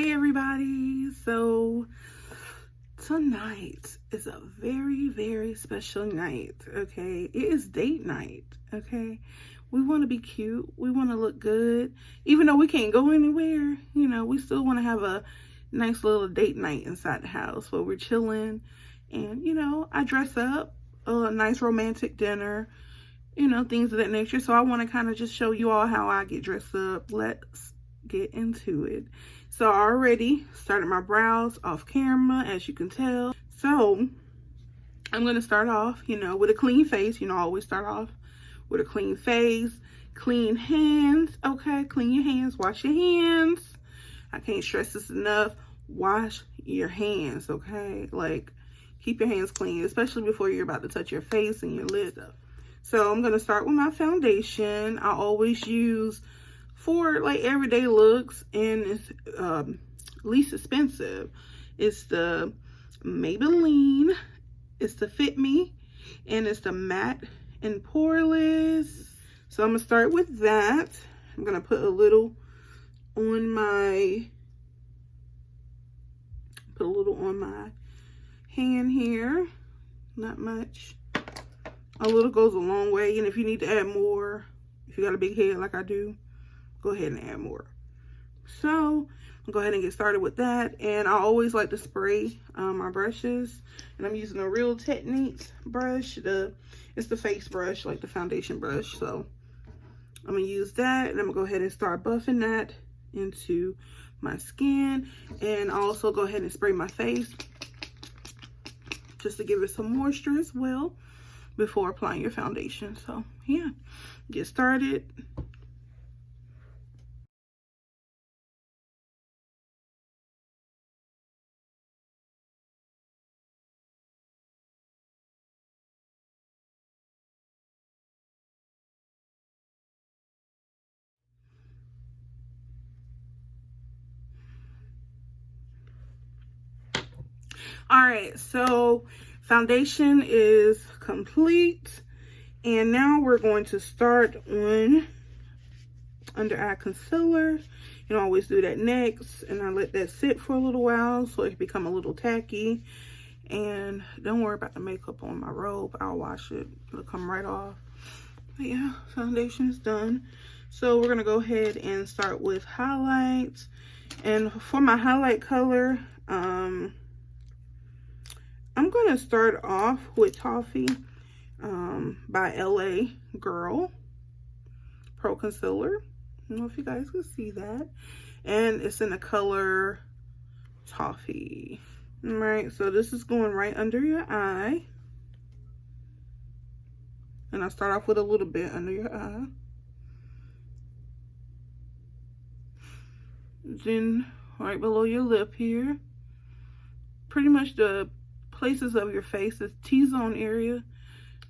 Hey everybody, so tonight is a very, very special night, okay? It is date night, okay? We want to be cute, we want to look good. Even though we can't go anywhere, you know, we still want to have a nice little date night inside the house where we're chilling. And, you know, I dress up, a nice romantic dinner, you know, things of that nature. So I want to kind of just show you all how I get dressed up. Let's get into it. So I already started my brows off camera, as you can tell. So I'm going to start off, you know, with a clean face. You know, I always start off with a clean face, clean hands. Okay, clean your hands, wash your hands. I can't stress this enough. Wash your hands, okay? Like, keep your hands clean, especially before you're about to touch your face and your lips. So I'm going to start with my foundation. I always use for like everyday looks, and it's least expensive. It's the Maybelline, it's the Fit Me, and it's the Matte and Poreless. So I'm gonna start with that. I'm gonna put a little on my hand here, not much. A little goes a long way, and if you need to add more, if you got a big head like I do, go ahead and add more. So I'll go ahead and get started with that. And I always like to spray my brushes, and I'm using a Real Techniques brush. It's the face brush, like the foundation brush. So I'm gonna use that, and I'm gonna go ahead and start buffing that into my skin, and also go ahead and spray my face just to give it some moisture as well before applying your foundation. So yeah, get started. All right, so foundation is complete, and now we're going to start on under eye concealer. You know, I always do that next, and I let that sit for a little while so it can become a little tacky. And don't worry about the makeup on my robe, I'll wash it, it'll come right off. But yeah, foundation is done. So we're gonna go ahead and start with highlights. And for my highlight color, I'm going to start off with Toffee by LA Girl Pro Concealer. I don't know if you guys can see that. And it's in the color Toffee. Alright, so this is going right under your eye. And I start off with a little bit under your eye. Then right below your lip here. Pretty much the places of your face, the T-zone area,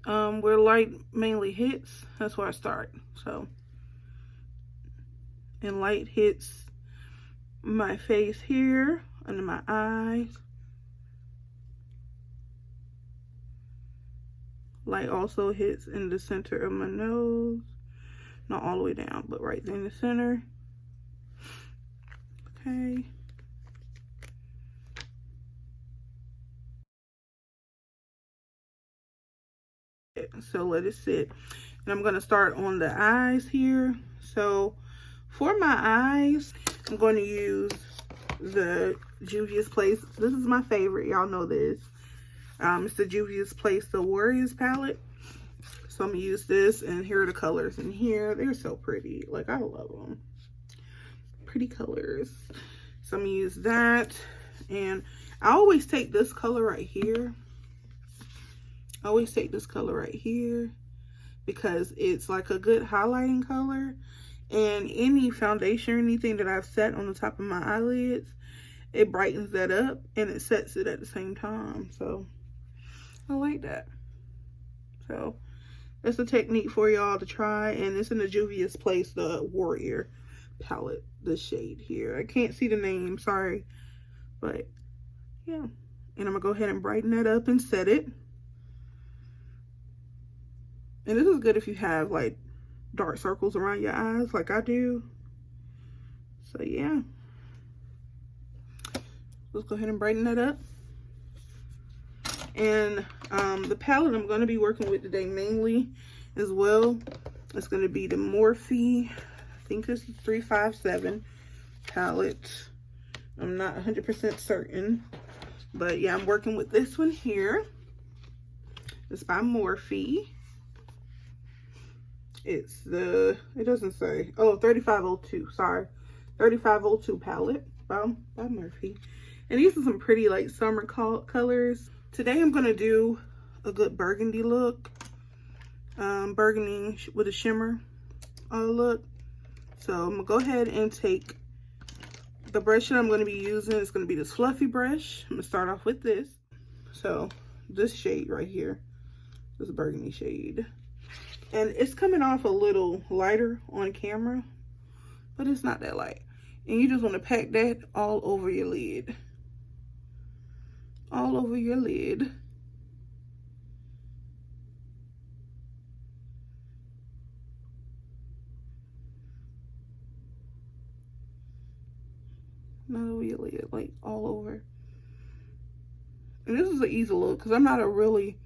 where light mainly hits. That's where I start. So, and light hits my face here, under my eyes. Light also hits in the center of my nose. Not all the way down, but right there in the center. Okay. So let it sit, and I'm going to start on the eyes here. So for my eyes, I'm going to use the Juvia's Place. This is my favorite, y'all know this. It's the Juvia's Place, the Warriors palette. So I'm gonna use this, and here are the colors in here. They're so pretty, like I love them. Pretty colors. So I'm gonna use that, and I always take this color right here. I always take this color right here because it's like a good highlighting color, and any foundation or anything that I've set on the top of my eyelids, it brightens that up and it sets it at the same time. So I like that. So that's a technique for y'all to try, and it's in the Juvia's Place, the Warrior palette, the shade here. I can't see the name, sorry, but yeah. And I'm gonna go ahead and brighten that up and set it. And this is good if you have like dark circles around your eyes like I do. So yeah. Let's go ahead and brighten that up. And the palette I'm going to be working with today mainly as well, it's going to be the Morphe, I think it's the 357 palette. I'm not 100% certain, but yeah, I'm working with this one here. It's by Morphe. It's the, it doesn't say, oh, 3502, sorry. 3502 palette by Morphe. And these are some pretty like summer colors. Today I'm going to do a good burgundy look. Burgundy with a shimmer look. So I'm going to go ahead and take the brush that I'm going to be using. It's going to be this fluffy brush. I'm going to start off with this. So this shade right here, this burgundy shade. And it's coming off a little lighter on camera, but it's not that light. And you just want to pack that all over your lid. All over your lid. Not over your lid, like all over. And this is an easy look because I'm not a really,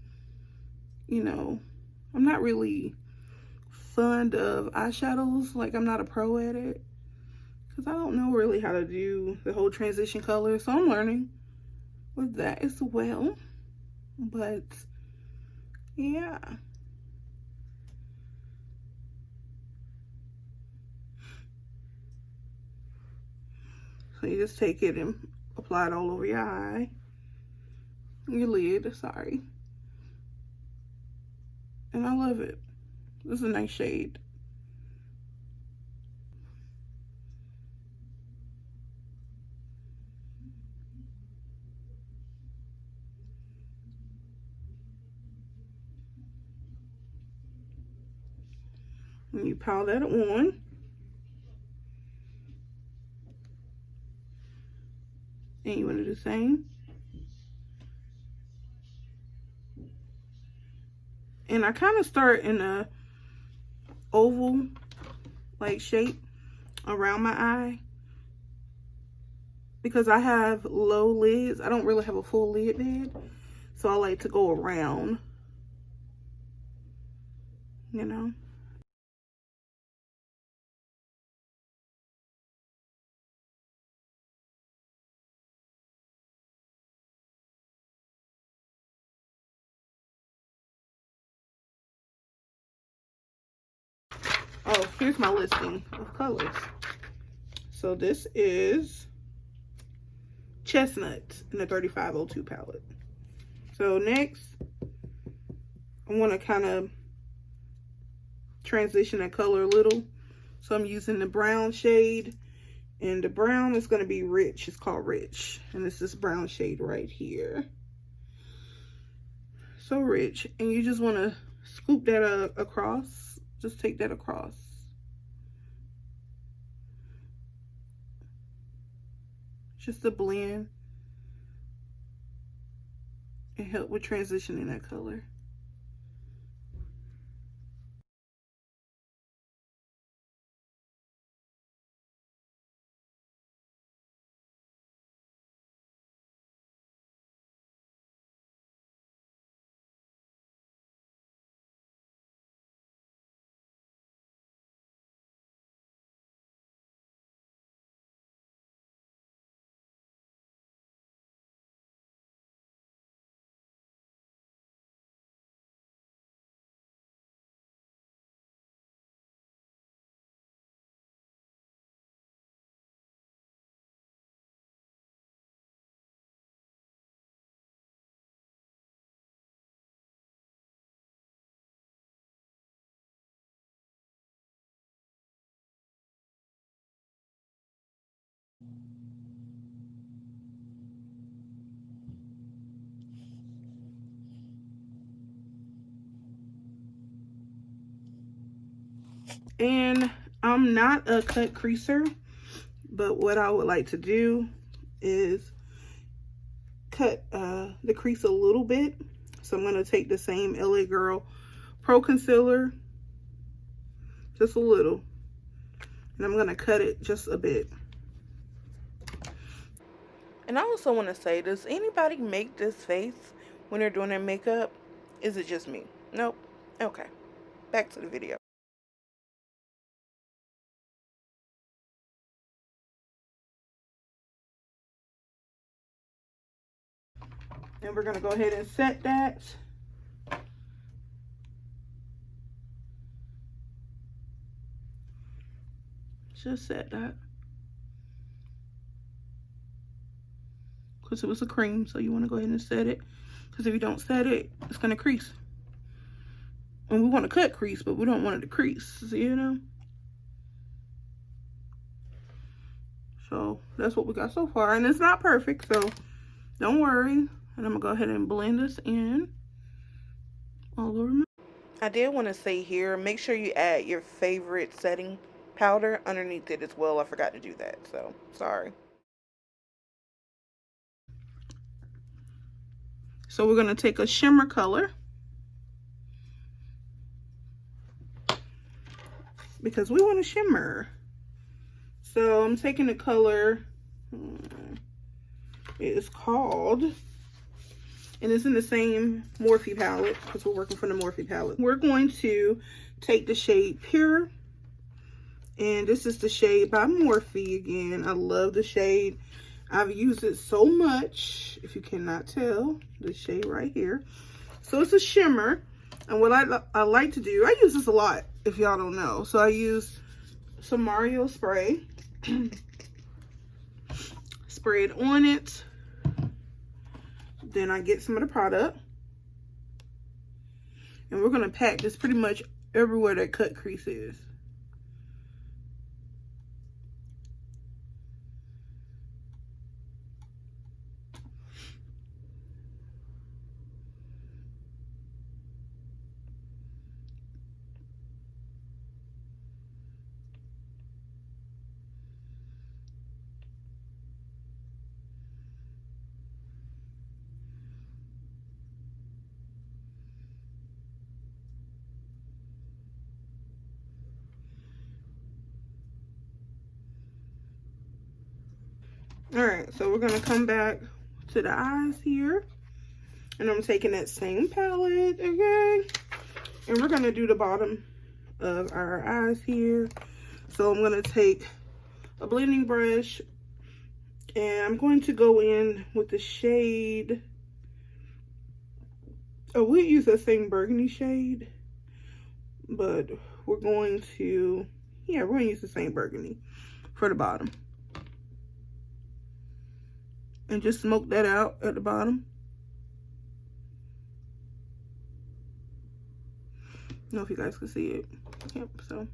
you know, I'm not really fond of eyeshadows. Like, I'm not a pro at it because I don't know really how to do the whole transition color. So I'm learning with that as well. But yeah. So you just take it and apply it all over your eye. Your lid, sorry. And I love it. This is a nice shade. And you pile that on. And you want to do the same. And I kind of start in a oval like shape around my eye because I have low lids. I don't really have a full lid bed, so I like to go around, you know. Oh, here's my listing of colors. So this is Chestnut in the 3502 palette. So next, I want to kind of transition that color a little. So I'm using the brown shade, and the brown is going to be Rich. It's called Rich, and it's this brown shade right here. So Rich, and you just want to scoop that across. Just take that across. Just to blend and help with transitioning that color. And I'm not a cut creaser, but what I would like to do is cut the crease a little bit. So I'm going to take the same LA Girl Pro Concealer, just a little, and I'm going to cut it just a bit. And I also want to say, does anybody make this face when they're doing their makeup? Is it just me? Nope. Okay. Back to the video. And we're going to go ahead and set that. Just set that. Because it was a cream, so you want to go ahead and set it. Because if you don't set it, it's going to crease. And we want to cut crease, but we don't want it to crease, you know? So that's what we got so far. And it's not perfect, so don't worry. And I'm going to go ahead and blend this in all over my... I did want to say here, make sure you add your favorite setting powder underneath it as well. I forgot to do that, so sorry. So we're going to take a shimmer color, because we want to shimmer. So I'm taking the color, it is called, and it's in the same Morphe palette, because we're working from the Morphe palette. We're going to take the shade Pure, and this is the shade by Morphe again. I love the shade. I've used it so much, if you cannot tell, the shade right here. So it's a shimmer, and what I like to do, I use this a lot, if y'all don't know. So I use some Mario spray, spray it on it, then I get some of the product, and we're going to pat this pretty much everywhere that cut crease is. Alright, so we're going to come back to the eyes here. And I'm taking that same palette, okay? And we're going to do the bottom of our eyes here. So I'm going to take a blending brush. And I'm going to go in with the shade. Oh, we'll use that same burgundy shade. But we're going to, yeah, we're going to use the same burgundy for the bottom. And just smoke that out at the bottom. I don't know if you guys can see it. Yep, so.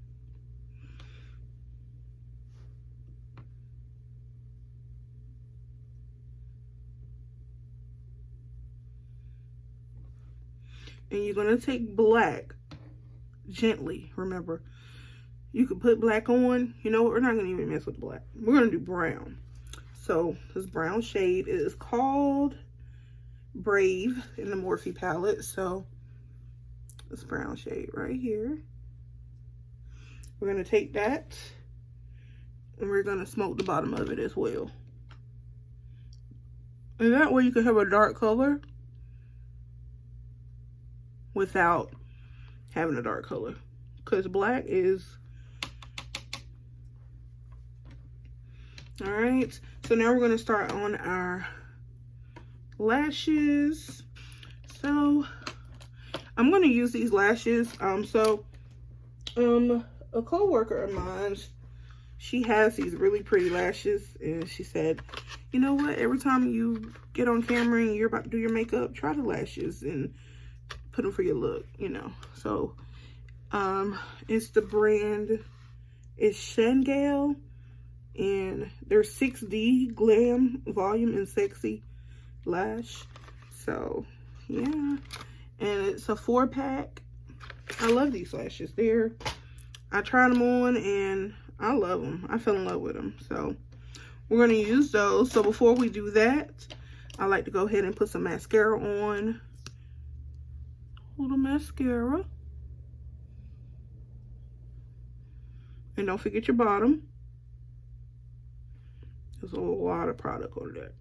And you're going to take black gently. Remember, you can put black on. You know what? We're not going to even mess with black. We're going to do brown. So this brown shade is called Brave in the Morphe palette. So this brown shade right here. We're going to take that and we're going to smoke the bottom of it as well. And that way you can have a dark color without having a dark color. Because black is... Alright, so now we're going to start on our lashes. So I'm going to use these lashes. A co-worker of mine, she has these really pretty lashes, and she said, you know what, every time you get on camera and you're about to do your makeup, try the lashes and put them for your look, you know. So it's the brand is Shangale, and they're 6D Glam Volume and Sexy Lash. So yeah, and it's a 4-pack. I love these lashes. I tried them on and I love them. I fell in love with them. So we're going to use those. So before we do that, I like to go ahead and put some mascara on. A little mascara. And don't forget your bottom. There's a lot of product on that.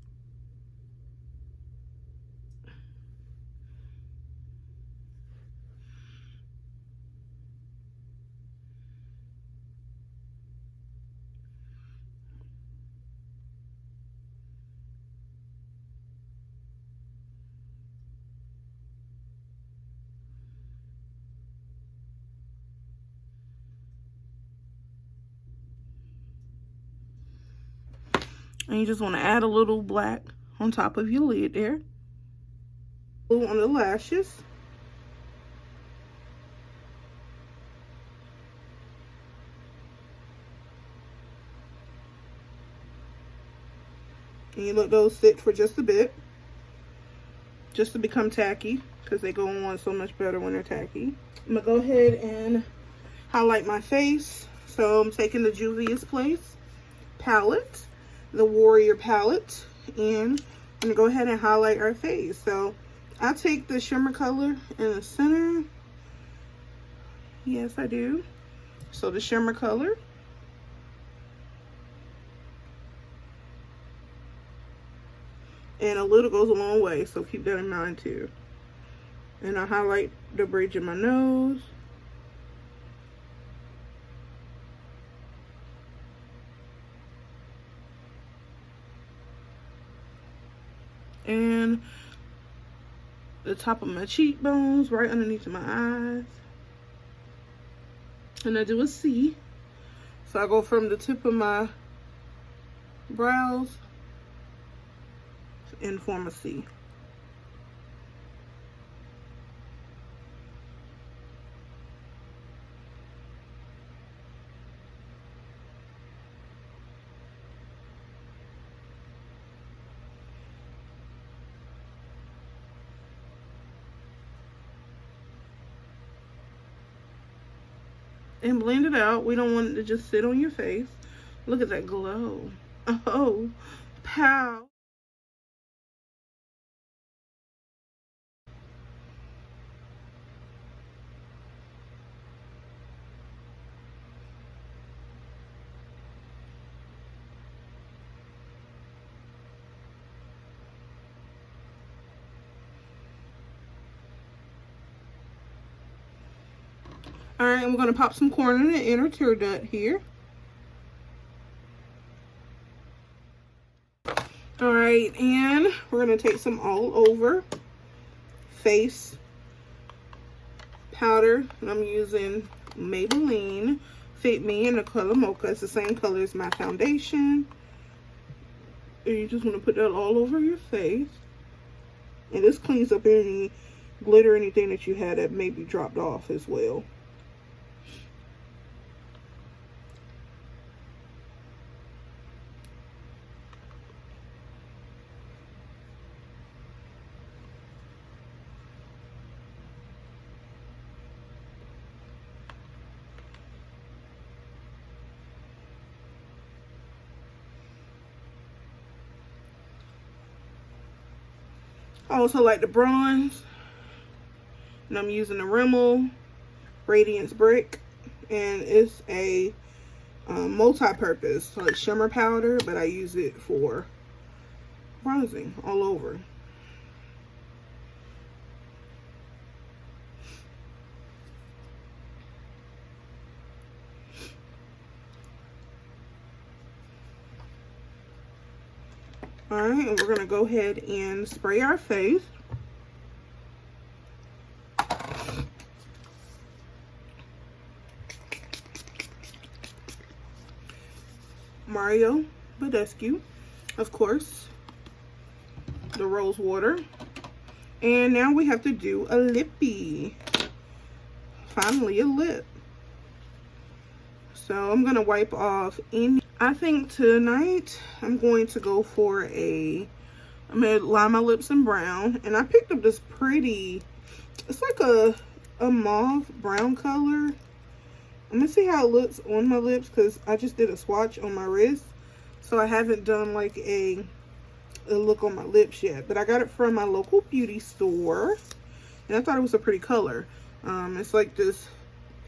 And you just want to add a little black on top of your lid there. Blue on the lashes. And you let those sit for just a bit, just to become tacky, because they go on so much better when they're tacky. I'm gonna go ahead and highlight my face. So I'm taking the Juvia's Place palette, the Warrior palette, and I'm gonna go ahead and highlight our face. So I take the shimmer color in the center. Yes, I do. So the shimmer color. And a little goes a long way, so keep that in mind too. And I highlight the bridge of my nose. And the top of my cheekbones, right underneath my eyes. And I do a C. So I go from the tip of my brows and form a C. And blend it out. We don't want it to just sit on your face. Look at that glow. Oh, pow. All right, and we're gonna pop some corn in the inner tear duct here. All right, and we're gonna take some all over face powder, and I'm using Maybelline Fit Me in the color Mocha. It's the same color as my foundation. And you just want to put that all over your face. And this cleans up any glitter, anything that you had that maybe dropped off as well. I also like the bronze, and I'm using the Rimmel Radiance Brick, and it's a multi-purpose, so it's shimmer powder, but I use it for bronzing all over. All right, and we're gonna go ahead and spray our face. Badescu, of course, the rosewater. And now we have to do a lippy. Finally, a lip. So I'm gonna wipe off any. I think tonight I'm going to go for I'm gonna line my lips in brown, and I picked up this pretty, it's like a mauve brown color. I'm gonna see how it looks on my lips because I just did a swatch on my wrist, so I haven't done like a look on my lips yet. But I got it from my local beauty store, and I thought it was a pretty color. It's like this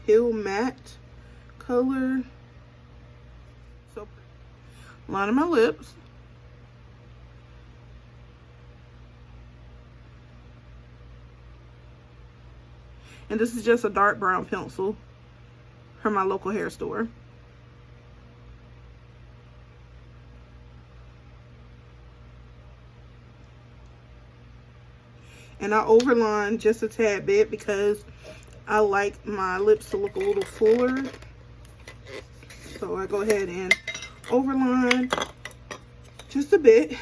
pale matte color. So lining my lips. And this is just a dark brown pencil from my local hair store. And I overline just a tad bit because I like my lips to look a little fuller. So I go ahead and overline just a bit.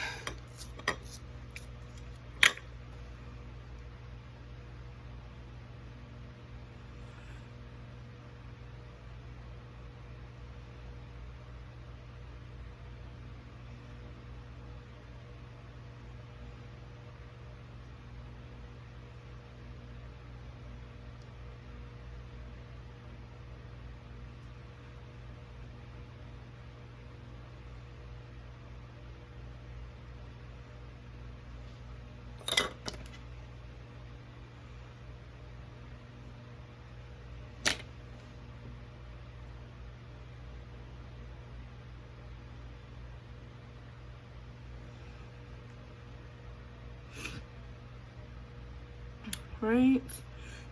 Right,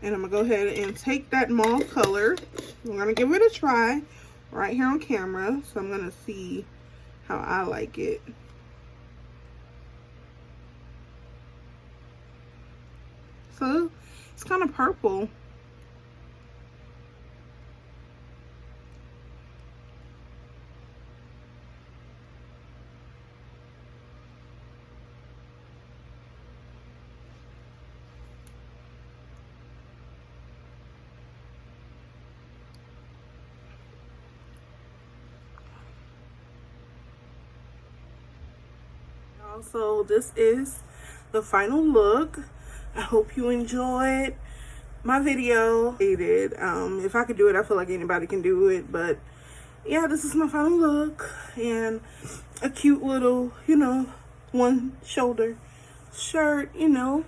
and I'm gonna go ahead and take that mauve color. I'm gonna give it a try right here on camera, so I'm gonna see how I like it. So it's kind of purple. So this is the final look. I hope you enjoyed my video. If I could do it, I feel like anybody can do it, but yeah, this is my final look, and a cute little, you know, one shoulder shirt, you know,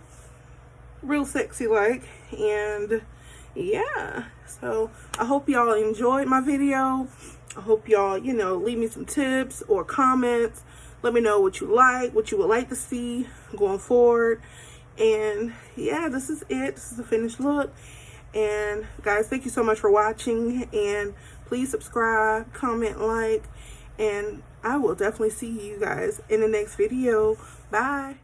real sexy like. And yeah, so I hope y'all enjoyed my video. I hope y'all, you know, leave me some tips or comments. Let me know what you like, what you would like to see going forward. And yeah, this is it. This is the finished look. And guys, thank you so much for watching. And please subscribe, comment, like. And I will definitely see you guys in the next video. Bye.